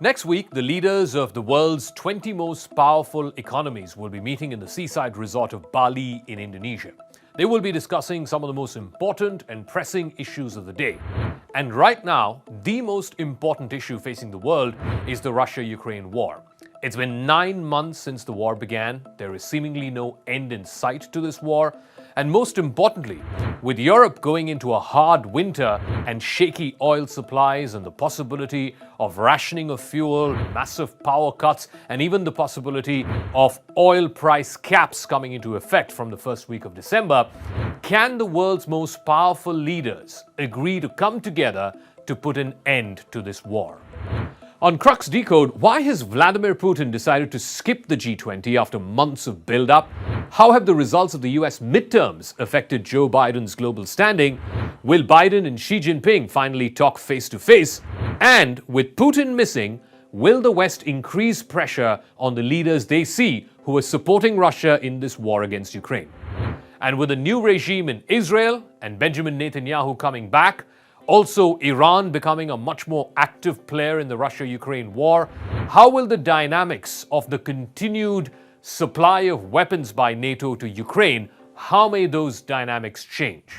Next week, the leaders of the world's 20 most powerful economies will be meeting in the seaside resort of Bali in Indonesia. They will be discussing some of the most important and pressing issues of the day. And right now, the most important issue facing the world is the Russia-Ukraine war. It's been 9 months since the war began. There is seemingly no end in sight to this war. And most importantly, with Europe going into a hard winter and shaky oil supplies and the possibility of rationing of fuel, massive power cuts, and even the possibility of oil price caps coming into effect from the first week of December, can the world's most powerful leaders agree to come together to put an end to this war? On Crux Decode, why has Vladimir Putin decided to skip the G20 after months of build-up? How have the results of the US midterms affected Joe Biden's global standing? Will Biden and Xi Jinping finally talk face-to-face? And with Putin missing, will the West increase pressure on the leaders they see who are supporting Russia in this war against Ukraine? And with a new regime in Israel and Benjamin Netanyahu coming back, also Iran becoming a much more active player in the Russia-Ukraine war, how will the dynamics of the continued supply of weapons by NATO to Ukraine, how may those dynamics change?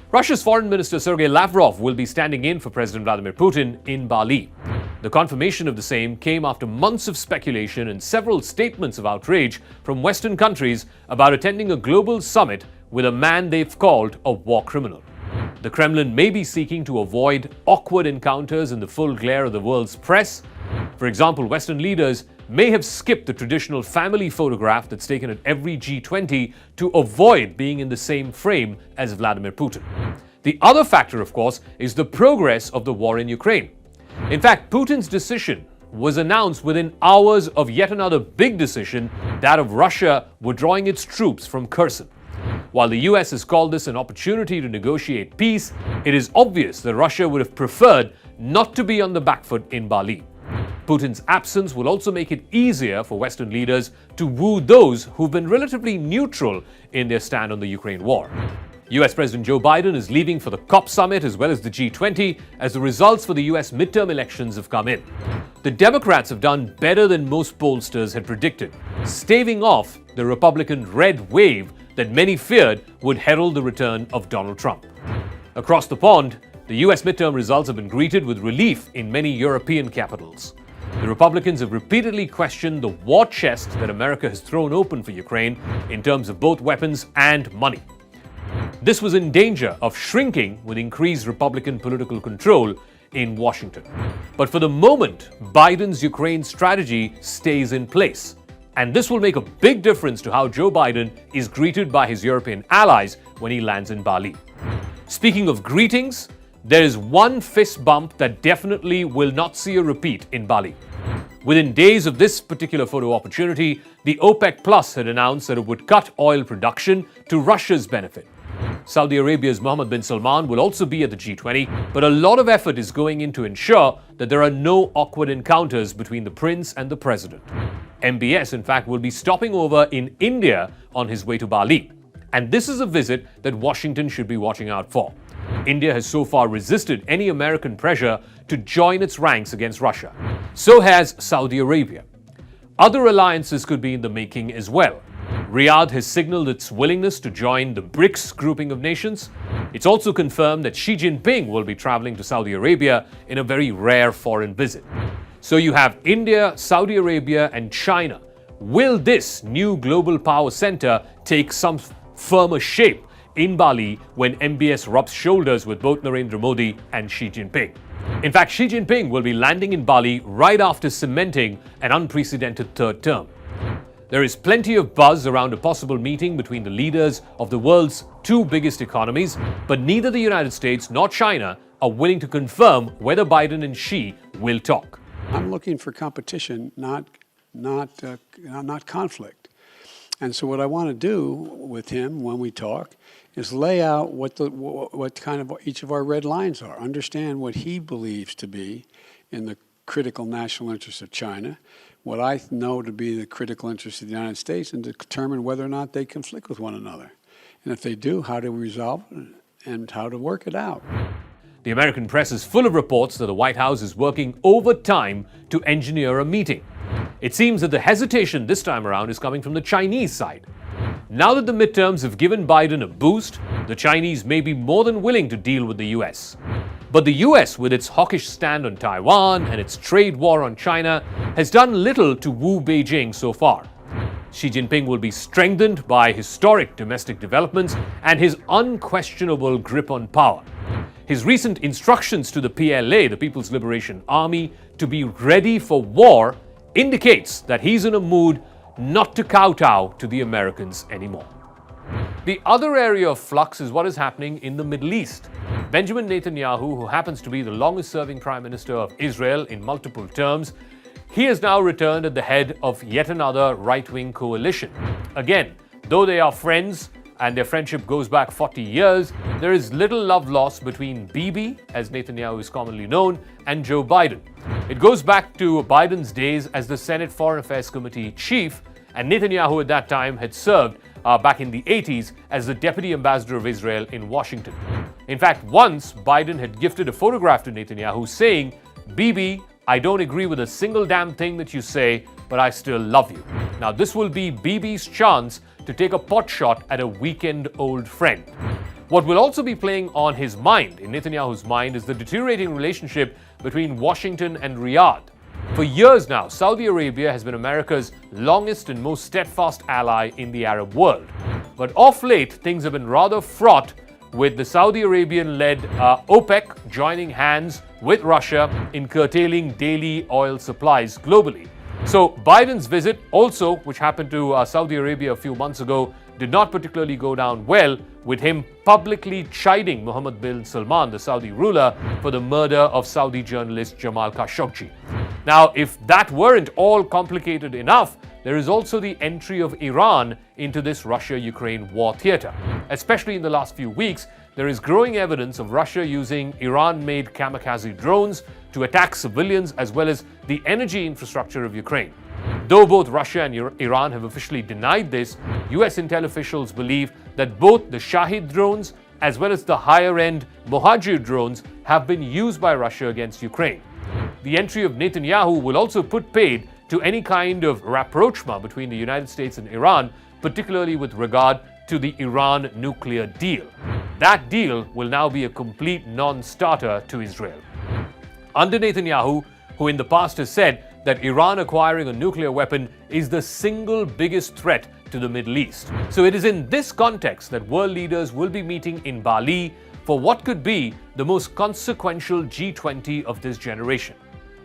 Russia's Foreign Minister Sergei Lavrov will be standing in for President Vladimir Putin in Bali. The confirmation of the same came after months of speculation and several statements of outrage from Western countries about attending a global summit with a man they've called a war criminal. The Kremlin may be seeking to avoid awkward encounters in the full glare of the world's press. For example, Western leaders may have skipped the traditional family photograph that's taken at every G20 to avoid being in the same frame as Vladimir Putin. The other factor, of course, is the progress of the war in Ukraine. In fact, Putin's decision was announced within hours of yet another big decision, that of Russia withdrawing its troops from Kherson. While the US has called this an opportunity to negotiate peace, it is obvious that Russia would have preferred not to be on the back foot in Bali. Putin's absence will also make it easier for Western leaders to woo those who've been relatively neutral in their stand on the Ukraine war. US President Joe Biden is leaving for the COP summit as well as the G20 as the results for the US midterm elections have come in. The Democrats have done better than most pollsters had predicted, staving off the Republican red wave that many feared would herald the return of Donald Trump. Across the pond, the US midterm results have been greeted with relief in many European capitals. The Republicans have repeatedly questioned the war chest that America has thrown open for Ukraine in terms of both weapons and money. This was in danger of shrinking with increased Republican political control in Washington. But for the moment, Biden's Ukraine strategy stays in place. And this will make a big difference to how Joe Biden is greeted by his European allies when he lands in Bali. Speaking of greetings, there is one fist bump that definitely will not see a repeat in Bali. Within days of this particular photo opportunity, the OPEC Plus had announced that it would cut oil production to Russia's benefit. Saudi Arabia's Mohammed bin Salman will also be at the G20, but a lot of effort is going in to ensure that there are no awkward encounters between the prince and the president. MBS, in fact, will be stopping over in India on his way to Bali. And this is a visit that Washington should be watching out for. India has so far resisted any American pressure to join its ranks against Russia. So has Saudi Arabia. Other alliances could be in the making as well. Riyadh has signaled its willingness to join the BRICS grouping of nations. It's also confirmed that Xi Jinping will be traveling to Saudi Arabia in a very rare foreign visit. So you have India, Saudi Arabia, and China. Will this new global power center take some firmer shape in Bali when MBS rubs shoulders with both Narendra Modi and Xi Jinping? In fact, Xi Jinping will be landing in Bali right after cementing an unprecedented third term. There is plenty of buzz around a possible meeting between the leaders of the world's two biggest economies, but neither the United States nor China are willing to confirm whether Biden and Xi will talk. I'm looking for competition, not conflict. And so what I want to do with him when we talk is lay out what kind of each of our red lines are, understand what he believes to be in the critical national interests of China, what I know to be the critical interests of the United States, and to determine whether or not they conflict with one another. And if they do, how to resolve it and how to work it out. The American press is full of reports that the White House is working overtime to engineer a meeting. It seems that the hesitation this time around is coming from the Chinese side. Now that the midterms have given Biden a boost, the Chinese may be more than willing to deal with the US. But the US, with its hawkish stand on Taiwan and its trade war on China, has done little to woo Beijing so far. Xi Jinping will be strengthened by historic domestic developments and his unquestionable grip on power. His recent instructions to the PLA, the People's Liberation Army, to be ready for war indicates that he's in a mood not to kowtow to the Americans anymore. The other area of flux is what is happening in the Middle East. Benjamin Netanyahu, who happens to be the longest-serving Prime Minister of Israel in multiple terms, he has now returned at the head of yet another right-wing coalition. Again, though they are friends and their friendship goes back 40 years, there is little love lost between Bibi, as Netanyahu is commonly known, and Joe Biden. It goes back to Biden's days as the Senate Foreign Affairs Committee chief, and Netanyahu at that time had served back in the 80s as the Deputy Ambassador of Israel in Washington. In fact, once Biden had gifted a photograph to Netanyahu saying, "Bibi, I don't agree with a single damn thing that you say, but I still love you." Now, this will be Bibi's chance to take a pot shot at a weekend-old friend. What will also be playing on his mind, in Netanyahu's mind, is the deteriorating relationship between Washington and Riyadh. For years now, Saudi Arabia has been America's longest and most steadfast ally in the Arab world. But of late, things have been rather fraught, with the Saudi Arabian-led OPEC joining hands with Russia in curtailing daily oil supplies globally. So Biden's visit also, which happened to Saudi Arabia a few months ago, did not particularly go down well, with him publicly chiding Mohammed bin Salman, the Saudi ruler, for the murder of Saudi journalist Jamal Khashoggi. Now, if that weren't all complicated enough, there is also the entry of Iran into this Russia-Ukraine war theater. Especially in the last few weeks, there is growing evidence of Russia using Iran-made kamikaze drones to attack civilians as well as the energy infrastructure of Ukraine. Though both Russia and Iran have officially denied this, US intel officials believe that both the Shahid drones as well as the higher-end Mohajir drones have been used by Russia against Ukraine. The entry of Netanyahu will also put paid to any kind of rapprochement between the United States and Iran, particularly with regard to the Iran nuclear deal. That deal will now be a complete non-starter to Israel. Under Netanyahu, who in the past has said that Iran acquiring a nuclear weapon is the single biggest threat to the Middle East. So it is in this context that world leaders will be meeting in Bali for what could be the most consequential G20 of this generation.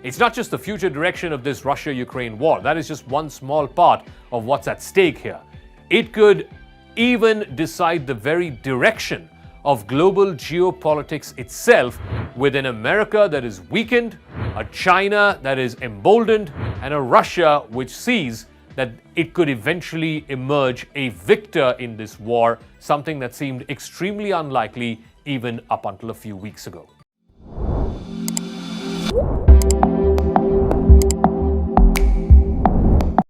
It's not just the future direction of this Russia-Ukraine war. That is just one small part of what's at stake here. It could even decide the very direction of global geopolitics itself, with an America that is weakened, a China that is emboldened, and a Russia which sees that it could eventually emerge a victor in this war, something that seemed extremely unlikely even up until a few weeks ago.